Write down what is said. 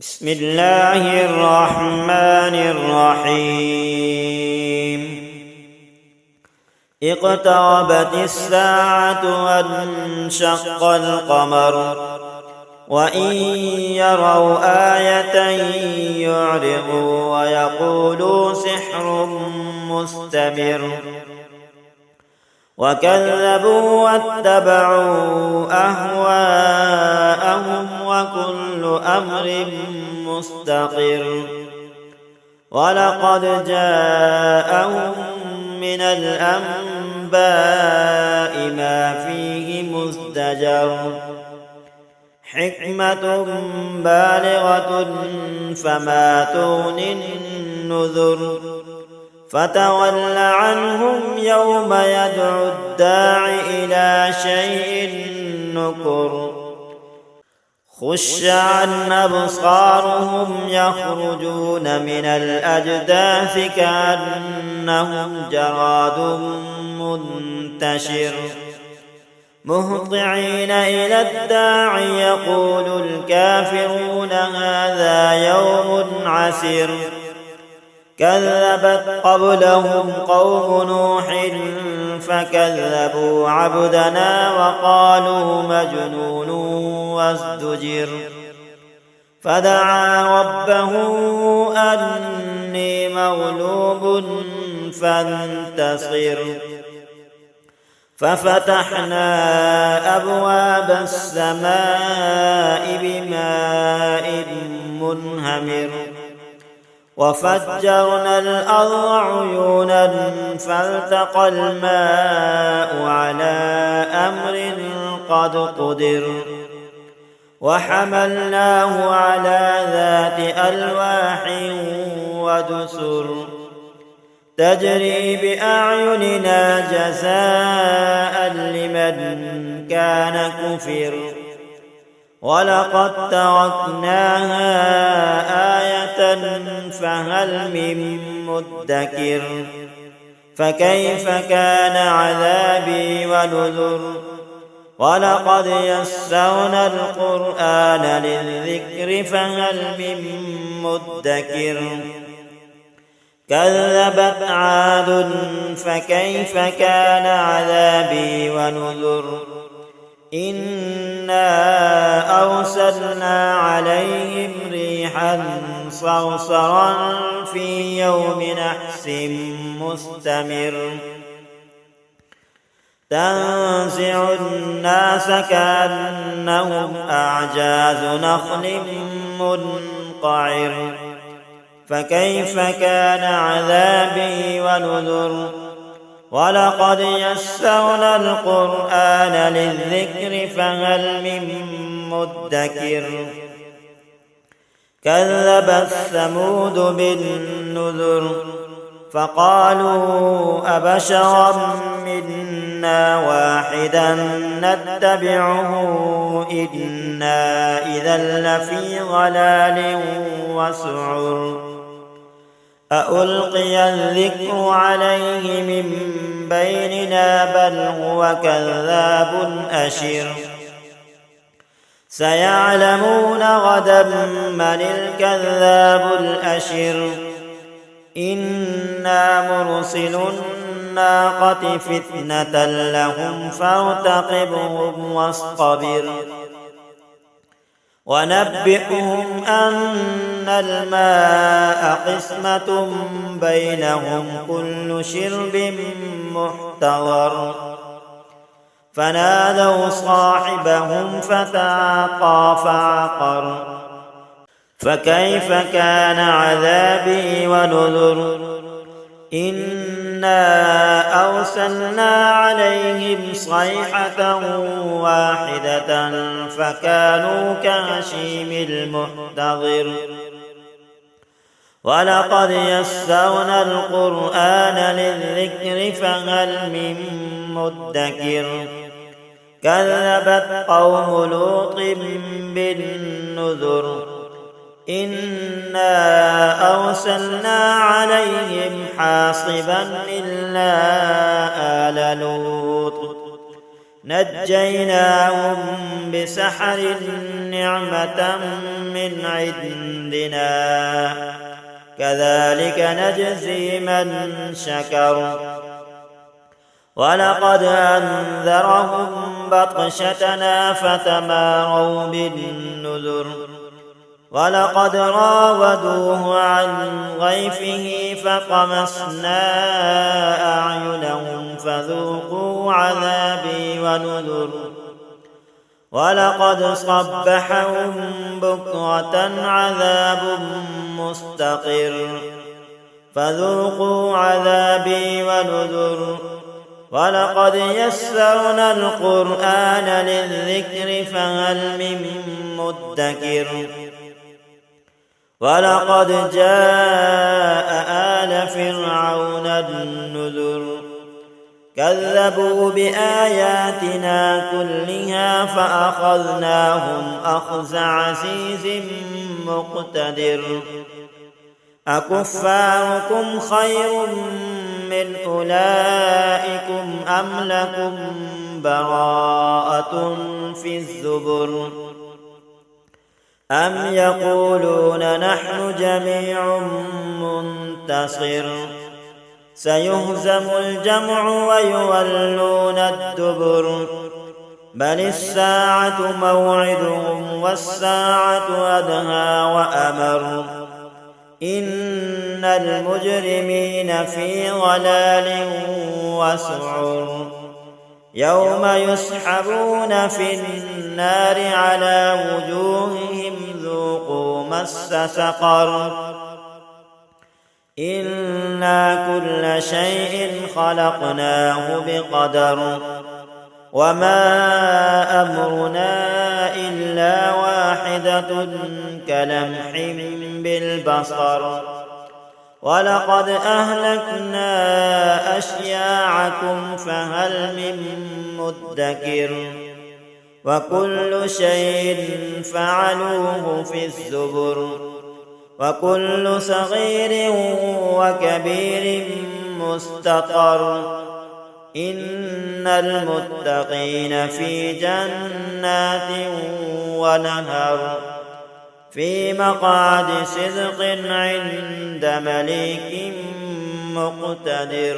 بسم الله الرحمن الرحيم اقتربت الساعة وانشق القمر وإن يروا آية يعرضوا ويقولوا سحر مستمر وكذبوا واتبعوا أهواءهم وكل أمر مستقر ولقد جاءهم من الأنباء ما فيه مزدجر حكمة بالغة فما تغني النذر فتول عنهم يوم يدعو الداع إلى شيء نكر خش عن أبصارهم يخرجون من الأجداث كأنهم جراد منتشر مهطعين إلى الداع يقول الكافرون هذا يوم عسر كذبت قبلهم قوم نوح فكذبوا عبدنا وقالوا مجنون وازدجر فدعا ربه أني مغلوب فانتصر ففتحنا أبواب السماء بماء منهمر وفجرنا الأرض عيونا فالتقى الماء على أمر قد قدر وحملناه على ذات ألواح ودسر تجري بأعيننا جزاء لمن كان كفر ولقد تركناها آية فهل من مدكر فكيف كان عذابي ونذر ولقد يسرنا القرآن للذكر فهل من مدكر كذبت عاد فكيف كان عذابي ونذر إنا أرسلنا عليهم ريحا صرصرا في يوم نحس مستمر تنزع الناس كأنهم أعجاز نخل منقعر فكيف كان عذابي ونذر ولقد يسرنا القرآن للذكر فهل من مدكر كذبت ثمود بالنذر فقالوا أبشرا منا واحدا نتبعه إنا إذا لفي ضلال وسعر أألقي الذكر عليه من بيننا بل هو كذاب أشر سيعلمون غدا من الكذاب الأشر إنا مرسل الناقة فتنة لهم فارتقبهم واصطبر ونبئهم أن الماء قسمة بينهم كل شرب محتضر فنادوا صاحبهم فتعاطى فعقر فكيف كان عذابي ونذر إنا أرسلنا عليهم صيحة واحدة فكانوا كهشيم المحتضر ولقد يسرنا القرآن للذكر فهل من مدكر كذبت قوم لوط بالنذر إنا أرسلنا عليهم حاصبا إلا آل لوط نجيناهم بسحر نعمة من عندنا كذلك نجزي من شكر ولقد أنذرهم بطشتنا فتماروا بالنذر ولقد راودوه عن ضيفه فطمسنا أعينهم فذوقوا عذابي ونذر ولقد صبحهم بكرة عذاب مستقر فذوقوا عذابي ونذر ولقد يسرنا القرآن للذكر فهل من مدكر ولقد جاء آل فرعون النذر كذبوا بآياتنا كلها فأخذناهم أخذ عزيز مقتدر أكفاركم خير من أولئكم أم لكم براءة في الزبر أم يقولون نحن جميع منتصر سيهزم الجمع ويولون الدبر بل الساعة موعدهم والساعة أدهى وأمر إن المجرمين في ضلال وسعر يوم يسحبون في النار على وجوههم ذوقوا مس سقر إنا كل شيء خلقناه بقدر وما أمرنا إلا واحدة كلمح بالبصر ولقد أهلكنا أشياعكم فهل من مدكر وكل شيء فعلوه في الزبر وكل صغير وكبير مستطر إن المتقين في جنات ونهر في مقعد صدق عند مليك مقتدر.